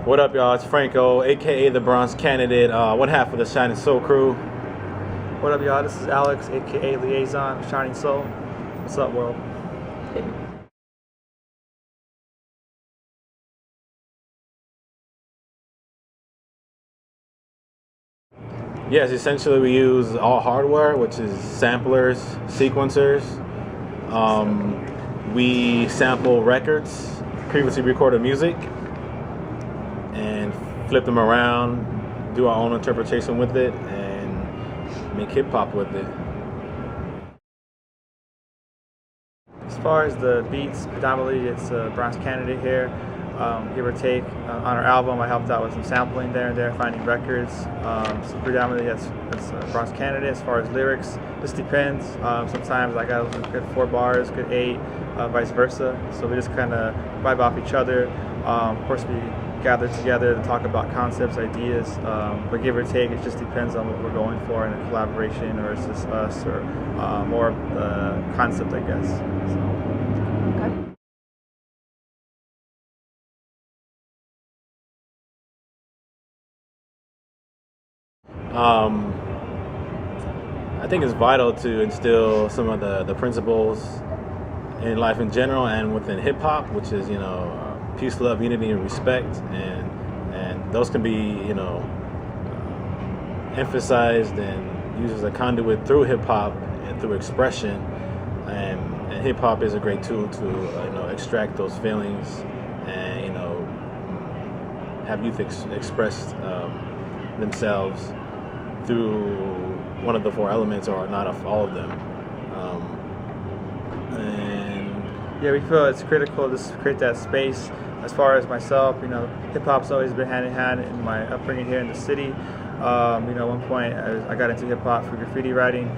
What up, y'all? It's Franco, aka the Bronze Candidate, one half of the Shining Soul crew. What up, y'all? This is Alex, aka Liaison, Shining Soul. What's up, world? Yes, essentially we use all hardware, which is samplers, sequencers. We sample records, previously recorded music, and flip them around, do our own interpretation with it, and make hip hop with it. As far as the beats, predominantly it's Bronze Candidate here. Give or take. On our album, I helped out with some sampling there and there, finding records. So predominantly that's Bronze Candidate. As far as lyrics, this depends. Sometimes I got a good 4 bars, good 8, vice versa. So we just kind of vibe off each other. Of course, we gather together to talk about concepts, ideas, but give or take, it just depends on what we're going for in a collaboration, or it's just us, or more of the concept, I guess. So. I think it's vital to instill some of the principles in life in general and within hip hop, which is, peace, love, unity, and respect, and those can be, emphasized and used as a conduit through hip hop and through expression, and hip hop is a great tool to extract those feelings and have youth express themselves through one of the 4 elements, or not all of them. Yeah, we feel it's critical to create that space. As far as myself, hip hop's always been hand in hand in my upbringing here in the city. At one point I got into hip hop for graffiti writing.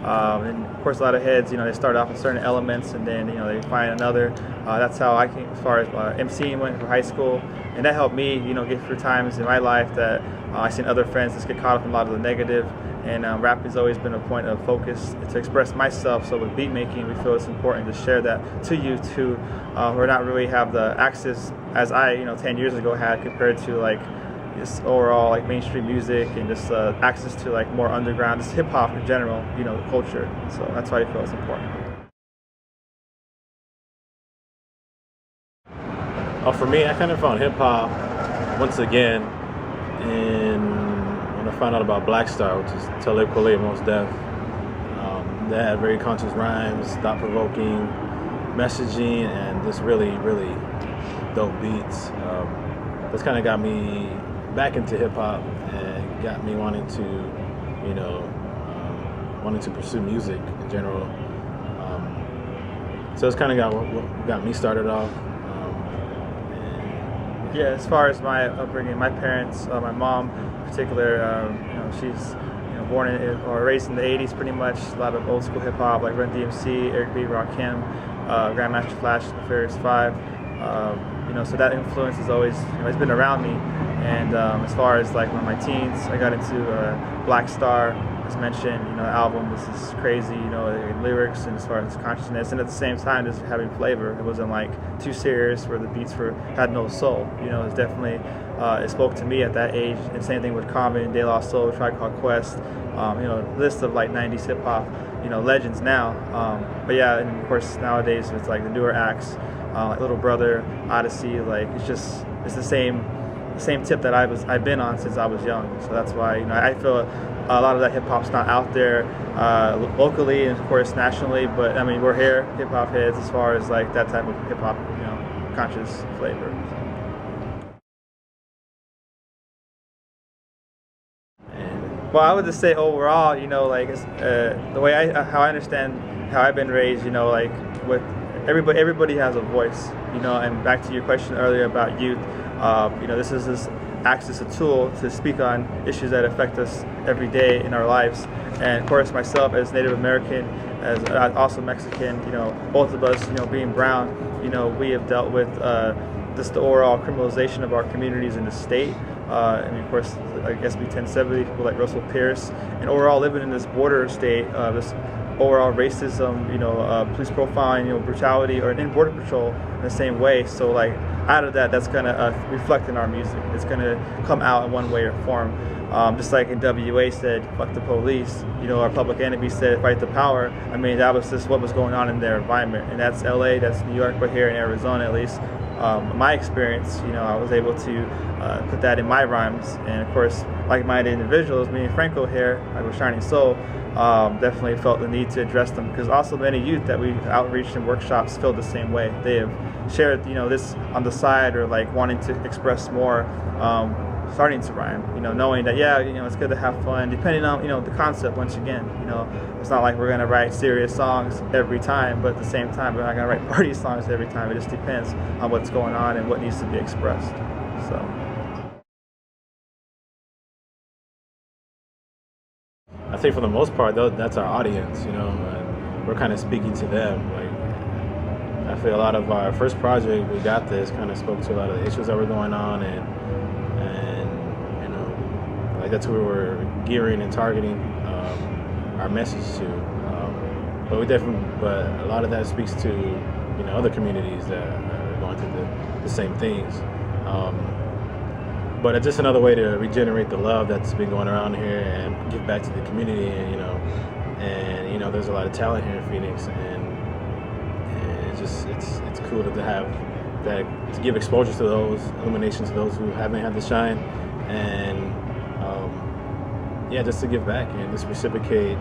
And of course, a lot of heads, they start off with certain elements, and then they find another. That's how I came as far as MCing went for high school, and that helped me, get through times in my life that I seen other friends just get caught up in a lot of the negative. And rap has always been a point of focus to express myself. So with beat making, we feel it's important to share that to you too, who not really have the access as I, 10 years ago had, compared to like just overall like mainstream music, and just access to like more underground, just hip hop in general, the culture. So that's why I feel it's important. For me, I kind of found hip hop once again when I found out about Black Star, which is Talib Kweli and Mos Def. They had very conscious rhymes, thought-provoking messaging, and just really, really dope beats. That's kind of got me back into hip hop and got me wanting to pursue music in general. So it's kind of what got me started off. Yeah, as far as my upbringing, my parents, my mom in particular, she's born or raised in the 80s pretty much. A lot of old school hip hop like Run DMC, Eric B, Rakim, Grandmaster Flash, Nefarious 5. So that influence has always it's been around me. And as far as like my teens, I got into Black Star. As mentioned, the album was just crazy, lyrics and as far as consciousness, and at the same time just having flavor. It wasn't like too serious where the beats had no soul. It's definitely it spoke to me at that age. And same thing with Common, De La Soul, Tribe Called Quest. List of like 90s hip hop, legends now. But yeah, and of course nowadays it's like the newer acts, like Little Brother, Odyssey. Like it's the same tip that I've been on since I was young. So that's why I feel a lot of that hip hop's not out there locally, and of course nationally. But I mean, we're here, hip hop heads, as far as like that type of hip hop, conscious flavor. Well, I would just say overall, the way how I understand how I've been raised, like with everybody has a voice, and back to your question earlier about youth, this acts as a tool to speak on issues that affect us every day in our lives. And of course, myself as Native American, as also Mexican, both of us, being brown, we have dealt with just the overall criminalization of our communities in the state. Of course, like SB 1070, people like Russell Pierce, and overall living in this border state, this overall racism, police profiling, brutality, or in border patrol in the same way. So like out of that, that's gonna reflect in our music. It's gonna come out in one way or form. Just like NWA said, "Fuck the police," our Public Enemy said, "Fight the power." I mean, that was just what was going on in their environment, and that's LA, that's New York, but here in Arizona at least. My experience, I was able to put that in my rhymes, and of course, like-minded individuals, me and Franco here, like with Shining Soul, definitely felt the need to address them, because also many youth that we outreached in workshops feel the same way. They have shared, this on the side, or like wanting to express more, starting to rhyme, knowing that, it's good to have fun, depending on, the concept. Once again, it's not like we're going to write serious songs every time, but at the same time, we're not going to write party songs every time. It just depends on what's going on and what needs to be expressed. So I think for the most part, though, that's our audience, and we're kind of speaking to them. Like, I feel a lot of our first project, We Got This, kind of spoke to a lot of the issues that were going on, and like that's who we were gearing and targeting our message to. But a lot of that speaks to, other communities that are going through the same things. But it's just another way to regenerate the love that's been going around here and give back to the community. And there's a lot of talent here in Phoenix, and it's cool to have that, to give exposure to those, illumination to those who haven't had the shine, and just to give back and just reciprocate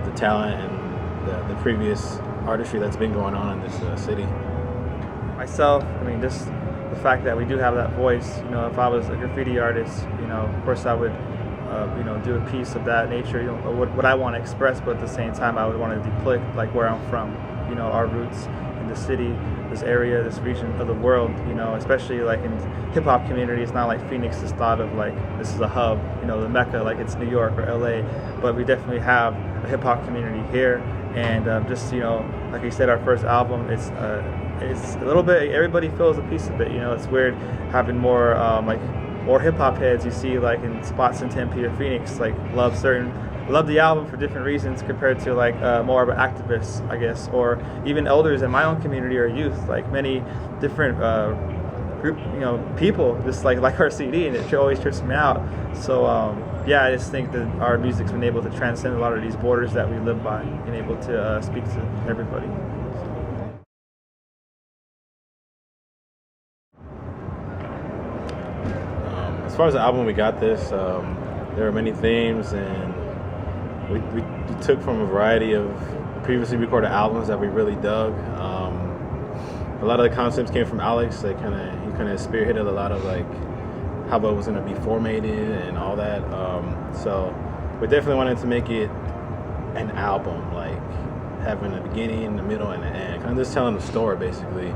the talent and the previous artistry that's been going on in this city. Myself, just the fact that we do have that voice, if I was a graffiti artist, of course I would, do a piece of that nature, what I want to express, but at the same time I would want to depict like where I'm from, our roots in the city, this area, this region of the world, especially like in hip-hop community. It's not like Phoenix is thought of like this is a hub, the Mecca, like it's New York or LA, but we definitely have a hip-hop community here. And just, like you said, our first album, it's a little bit, everybody feels a piece of it, it's weird having more more hip-hop heads you see like in spots in Tempe or Phoenix, like love the album for different reasons compared to like more of an activist, I guess, or even elders in my own community or youth, like many different group, people just like our CD, and it always trips me out. So I just think that our music's been able to transcend a lot of these borders that we live by, and able to speak to everybody. As far as the album We Got This, there are many themes, and we took from a variety of previously recorded albums that we really dug. A lot of the concepts came from Alex. He kind of spearheaded a lot of like how it was going to be formatted and all that. So we definitely wanted to make it an album, like having a beginning, a middle, and an end, kind of just telling the story basically,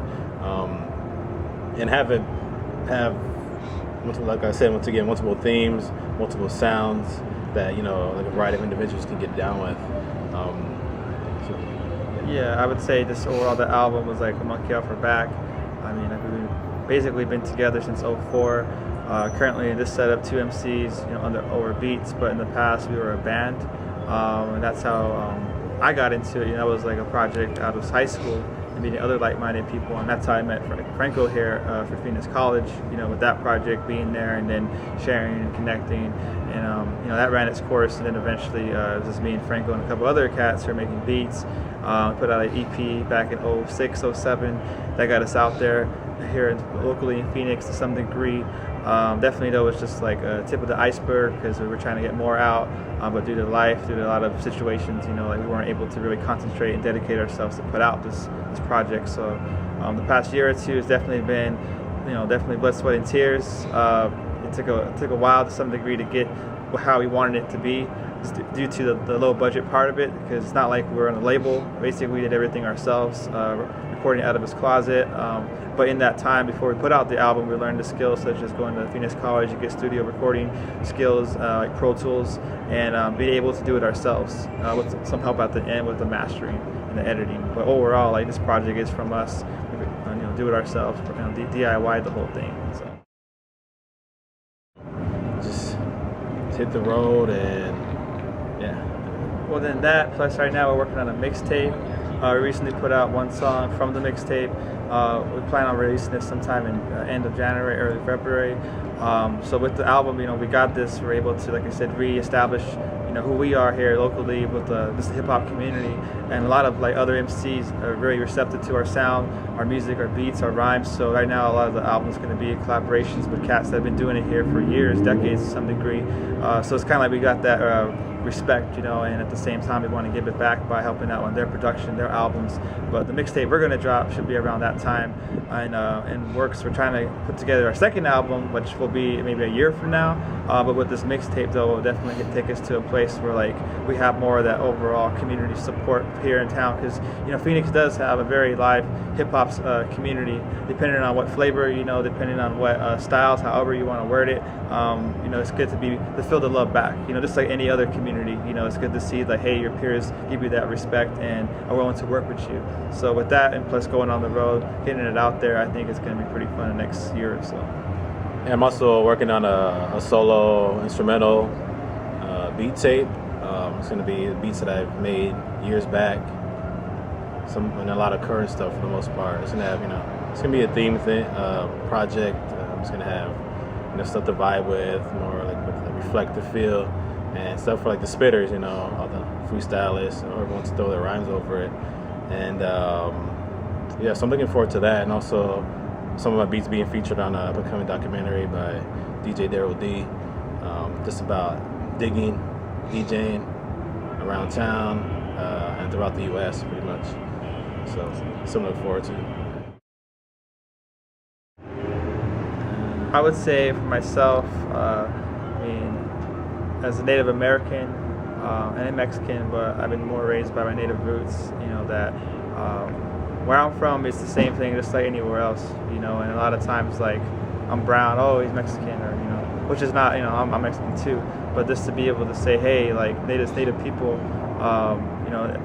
and have, like I said, once again, multiple themes, multiple sounds that like a variety of individuals can get down with. I would say just overall the album was like a monkey off our back. We've basically been together since '04. Currently in this setup, 2 MCs, under over beats, but in the past we were a band, and that's how I got into it. That was like a project out of high school, and meeting other like-minded people, and that's how I met Franco here for Phoenix College. With that project being there, and then sharing and connecting, and that ran its course, and then eventually it was just me and Franco and a couple other cats who are making beats. Put out an EP back in '06, '07 that got us out there here locally in Phoenix to some degree. Definitely though, it's just like a tip of the iceberg, because we were trying to get more out, but due to life, due to a lot of situations, like we weren't able to really concentrate and dedicate ourselves to put out this project. So the past year or two has definitely been, definitely blood, sweat, and tears. It took a while to some degree to get how we wanted it to be, due to the low budget part of it, because it's not like we're on a label. Basically, we did everything ourselves, recording out of his closet. But in that time, before we put out the album, we learned the skills such as going to Phoenix College to get studio recording skills, like Pro Tools, and being able to do it ourselves with some help at the end with the mastering and the editing. But overall, like, this project is from us. Do it ourselves, DIY the whole thing. So just hit the road and Well, then that, plus right now we're working on a mixtape. We recently put out one song from the mixtape. We plan on releasing this sometime in end of January, early February. So with the album, we got this. We're able to, like I said, reestablish, who we are here locally with this hip hop community, and a lot of other MCs are very receptive to our sound, our music, our beats, our rhymes. So right now, a lot of the album's going to be collaborations with cats that have been doing it here for years, decades to some degree. So it's kind of like we got that respect, and at the same time we want to give it back by helping out on their production, their albums. But the mixtape we're going to drop should be around that time, and works. We're trying to put together our second album, which will be maybe a year from now. But with this mixtape, though, will definitely take us to a place where we have more of that overall community support here in town, because Phoenix does have a very live hip hop community, depending on what flavor, depending on what styles, however you want to word it. It's good to feel the love back, just like any other community. It's good to see hey, your peers give you that respect and are willing to work with you. So with that, and plus going on the road, getting it out there, I think it's going to be pretty fun the next year or so. And I'm also working on a solo instrumental beat tape. It's going to be beats that I've made years back, and a lot of current stuff for the most part. It's going to have, it's going to be a theme project. It's going to have stuff to vibe with, more with a reflective feel, and stuff for the spitters, all the freestylists, or everyone wants to throw their rhymes over it. And so I'm looking forward to that, and also some of my beats being featured on an upcoming documentary by DJ Daryl D, just about digging, DJing around town and throughout the U.S. pretty much. So something to look forward to. I would say for myself, as a Native American and a Mexican, but I've been more raised by my native roots, that where I'm from, it's the same thing just like anywhere else, and a lot of times I'm brown, oh, he's Mexican, or which is not, I'm Mexican too, but just to be able to say, hey, native people,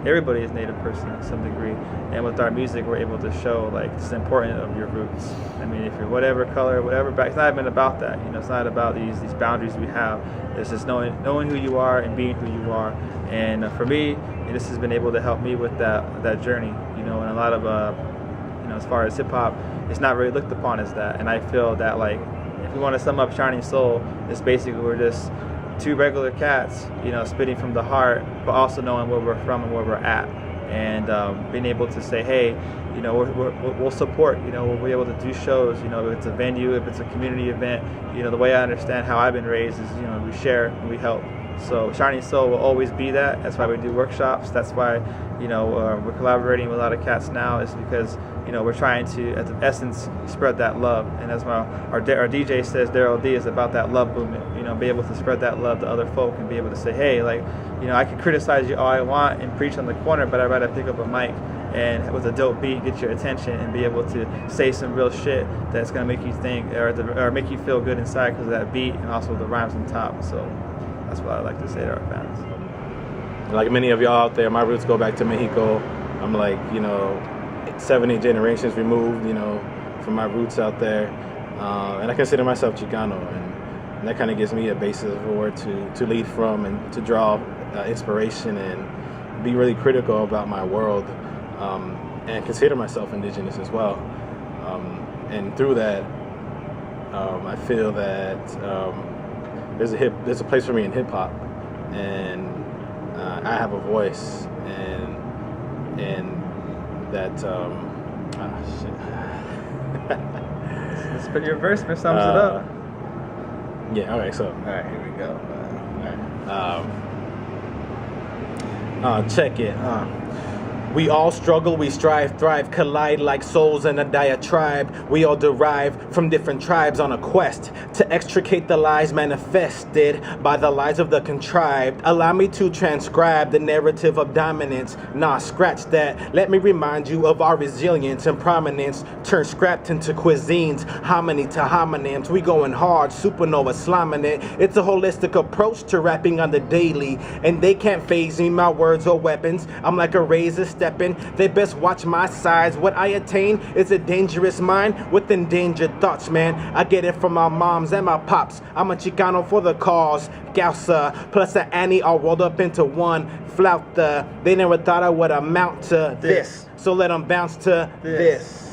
everybody is native person to some degree, and with our music we're able to show it's important of your roots. If you're whatever color, whatever back, it's not even about that, it's not about these boundaries we have. It's just knowing who you are and being who you are. And for me, this has been able to help me with that journey, and a lot of as far as hip hop, it's not really looked upon as that. And I feel that if we want to sum up Shining Soul, it's basically we're just two regular cats, spitting from the heart, but also knowing where we're from and where we're at, and being able to say, hey, we'll support, we'll be able to do shows, if it's a venue, if it's a community event, the way I understand how I've been raised is, we share and we help. So Shining Soul will always be that. That's why we do workshops. That's why, we're collaborating with a lot of cats now, is because, we're trying to, at the essence, spread that love. And that's why our DJ says Daryl D is about that love movement, be able to spread that love to other folk and be able to say, hey, I can criticize you all I want and preach on the corner, but I'd rather pick up a mic and with a dope beat get your attention and be able to say some real shit that's going to make you think or make you feel good inside because of that beat and also the rhymes on top. So that's what I like to say to our fans. Like many of y'all out there, my roots go back to Mexico. I'm 7-8 generations removed, from my roots out there. And I consider myself Chicano, and that kind of gives me a basis of where to lead from and to draw inspiration and be really critical about my world, and consider myself indigenous as well. And through that, I feel that there's a place for me in hip hop, and I have a voice, and that Let's put your verse sums it up. Yeah. Okay. So. All right. Here we go. All right. Check it. We all struggle, we strive, thrive, collide like souls in a diatribe. We all derive from different tribes on a quest to extricate the lies manifested by the lies of the contrived. Allow me to transcribe the narrative of dominance. Nah, scratch that. Let me remind you of our resilience and prominence. Turn scrapped into cuisines, hominy to homonyms. We going hard, supernova slamming it. It's a holistic approach to rapping on the daily, and they can't phase me, my words or weapons. I'm like a razor stepping. They best watch my size. What I attain is a dangerous mind with endangered thoughts, man. I get it from my moms and my pops. I'm a Chicano for the cause. Gausa plus an Annie all rolled up into one. Flauta. They never thought I would amount to this. So let them bounce to this.